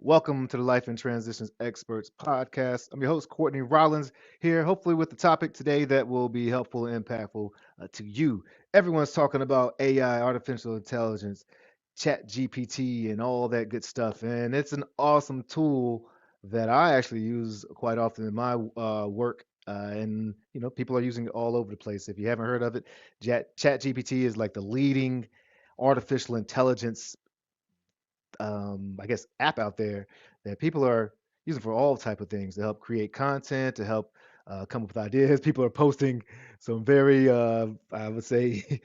Welcome to the Life and Transitions Experts podcast. I'm your host, Courtney Rollins, here, hopefully, with the topic today that will be helpful and impactful to you. Everyone's talking about AI, artificial intelligence, chat GPT, and all that good stuff. And it's an awesome tool that I actually use quite often in my work. And people are using it all over the place. If you haven't heard of it, Chat GPT is like the leading artificial intelligence I guess, app out there that people are using for all type of things to help create content, to help come up with ideas. People are posting some very, I would say,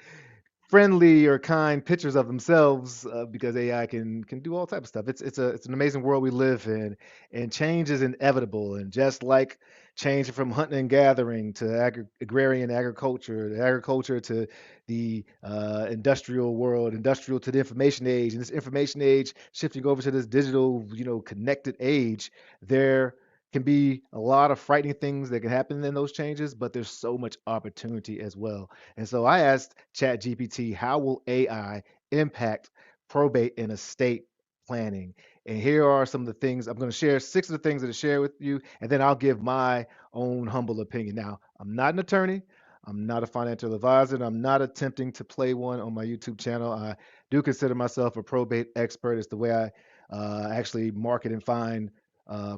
friendly or kind pictures of themselves because AI can do all type of stuff. It's an amazing world we live in, and change is inevitable. And just like changing from hunting and gathering to agrarian agriculture, to agriculture to the industrial world, industrial to the information age, and this information age shifting over to this digital, connected age, there can be a lot of frightening things that can happen in those changes, but there's so much opportunity as well. And so I asked ChatGPT, how will AI impact probate and estate planning? And here are some of the things I'm going to share, six of the things that I share with you, and then I'll give my own humble opinion. Now, I'm not an attorney. I'm not a financial advisor, and I'm not attempting to play one on my YouTube channel. I do consider myself a probate expert. It's the way I actually market and find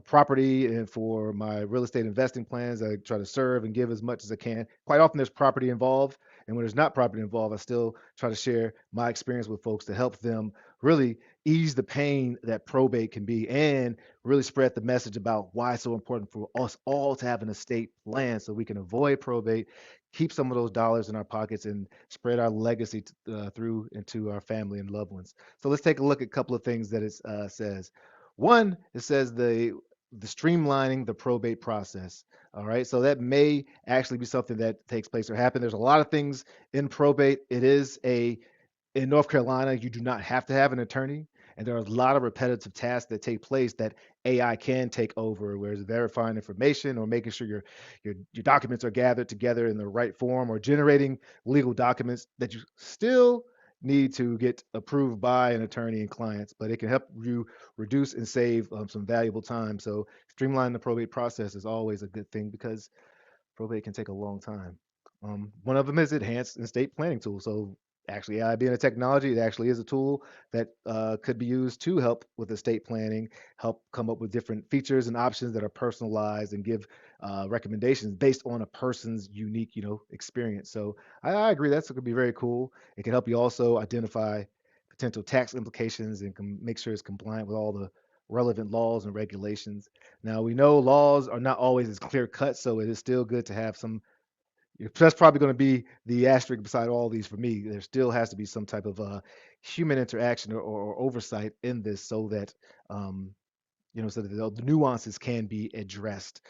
property, and for my real estate investing plans, I try to serve and give as much as I can. Quite often, there's property involved, and when there's not property involved, I still try to share my experience with folks to help them really ease the pain that probate can be, and really spread the message about why it's so important for us all to have an estate plan so we can avoid probate, keep some of those dollars in our pockets, and spread our legacy through into our family and loved ones. So let's take a look at a couple of things that it says. One, it says the streamlining the probate process. All right, so that may actually be something that takes place or happen. There's a lot of things in probate. It is a in North Carolina, you do not have to have an attorney, and there are a lot of repetitive tasks that take place that AI can take over, whereas verifying information or making sure your documents are gathered together in the right form, or generating legal documents that you still need to get approved by an attorney and clients, but it can help you reduce and save some valuable time. So streamlining the probate process is always a good thing because probate can take a long time. One of them is enhanced estate planning tool. So actually, AI being a technology, it actually is a tool that could be used to help with estate planning, help come up with different features and options that are personalized and give recommendations based on a person's unique, experience. So I agree that's going to be very cool. It can help you also identify potential tax implications and can make sure it's compliant with all the relevant laws and regulations. Now we know laws are not always as clear cut, so it is still good to have some. That's probably going to be the asterisk beside all these for me. There still has to be some type of human interaction or oversight in this, so that so that the nuances can be addressed.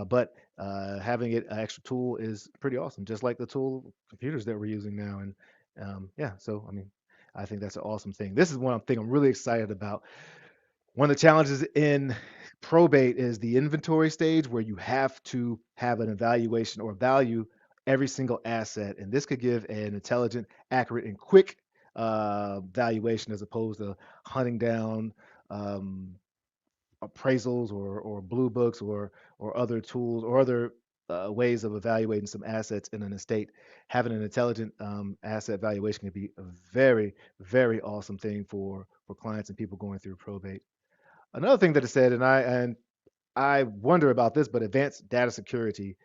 But having it an extra tool is pretty awesome, just like the tool computers that we're using now. And yeah, so I mean, I think that's an awesome thing. This is one thing I'm really excited about. One of the challenges in probate is the inventory stage, where you have to have an evaluation or value every single asset. And this could give an intelligent, accurate, and quick valuation, as opposed to hunting down um, appraisals or blue books or other tools or other ways of evaluating some assets in an estate. Having an intelligent asset valuation can be a very, very awesome thing for clients and people going through probate. Another thing that it said, and I wonder about this, but advanced data security.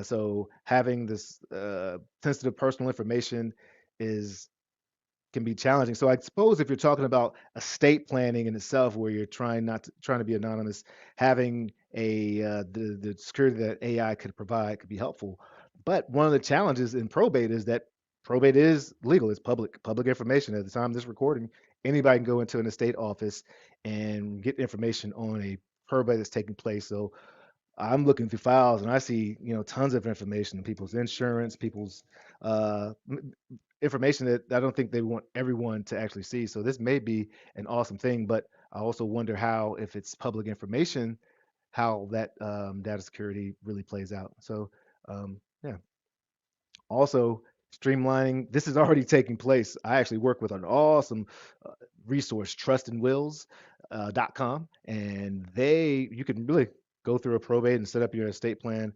So having this sensitive personal information is can be challenging. So I suppose if you're talking about estate planning in itself, where you're trying to be anonymous, having the security that AI could provide could be helpful. But one of the challenges in probate is that probate is legal. It's public information. At the time of this recording, anybody can go into an estate office and get information on a probate that's taking place. So I'm looking through files and I see, tons of information, people's insurance, people's information that I don't think they want everyone to actually see. So this may be an awesome thing, but I also wonder how, if it's public information, how that data security really plays out. So yeah. Also, streamlining. This is already taking place. I actually work with an awesome uh, resource, Trust and Wills. .com, and you can really go through a probate and set up your estate plan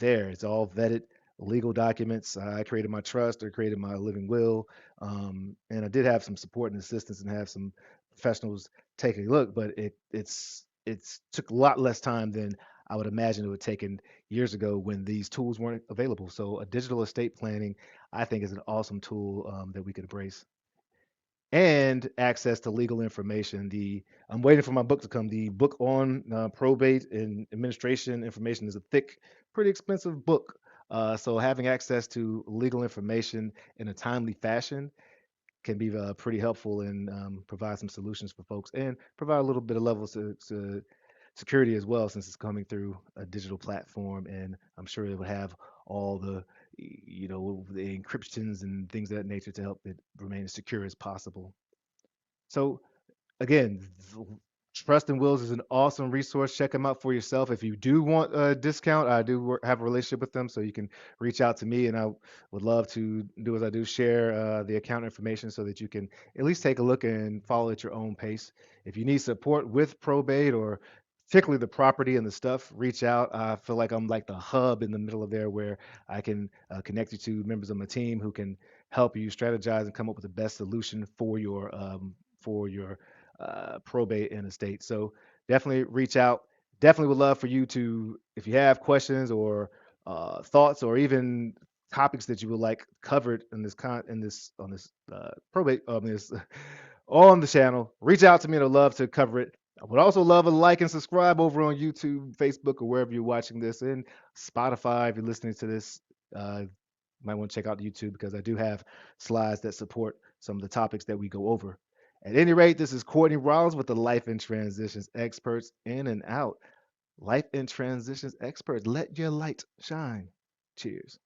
there. It's all vetted legal documents. I created my trust, I created my living will, and I did have some support and assistance and have some professionals take a look, but it's took a lot less time than I would imagine it would have taken years ago when these tools weren't available. So a digital estate planning, I think, is an awesome tool that we could embrace, and access to legal information. The I'm waiting for my book to come. The book on probate and administration information is a thick, pretty expensive book. So having access to legal information in a timely fashion can be pretty helpful and provide some solutions for folks and provide a little bit of levels to security as well, since it's coming through a digital platform, and I'm sure it would have all the encryptions and things of that nature to help it remain as secure as possible. So again, Trust and Wills is an awesome resource. Check them out for yourself. If you do want a discount, I do have a relationship with them, so you can reach out to me, and I would love to do as I do, share the account information so that you can at least take a look and follow at your own pace. If you need support with probate or particularly the property and the stuff, reach out. I feel like I'm like the hub in the middle of there where I can connect you to members of my team who can help you strategize and come up with the best solution for your probate and estate. So definitely reach out. Definitely would love for you to, if you have questions or thoughts or even topics that you would like covered in this on this probate on this on the channel, reach out to me and I'd love to cover it. I would also love a like and subscribe over on YouTube, Facebook, or wherever you're watching this, and Spotify if you're listening to this. You might want to check out YouTube because I do have slides that support some of the topics that we go over. At any rate, this is Courtney Rollins with the Life and Transitions Experts, in and out. Life and Transitions Experts, let your light shine. Cheers.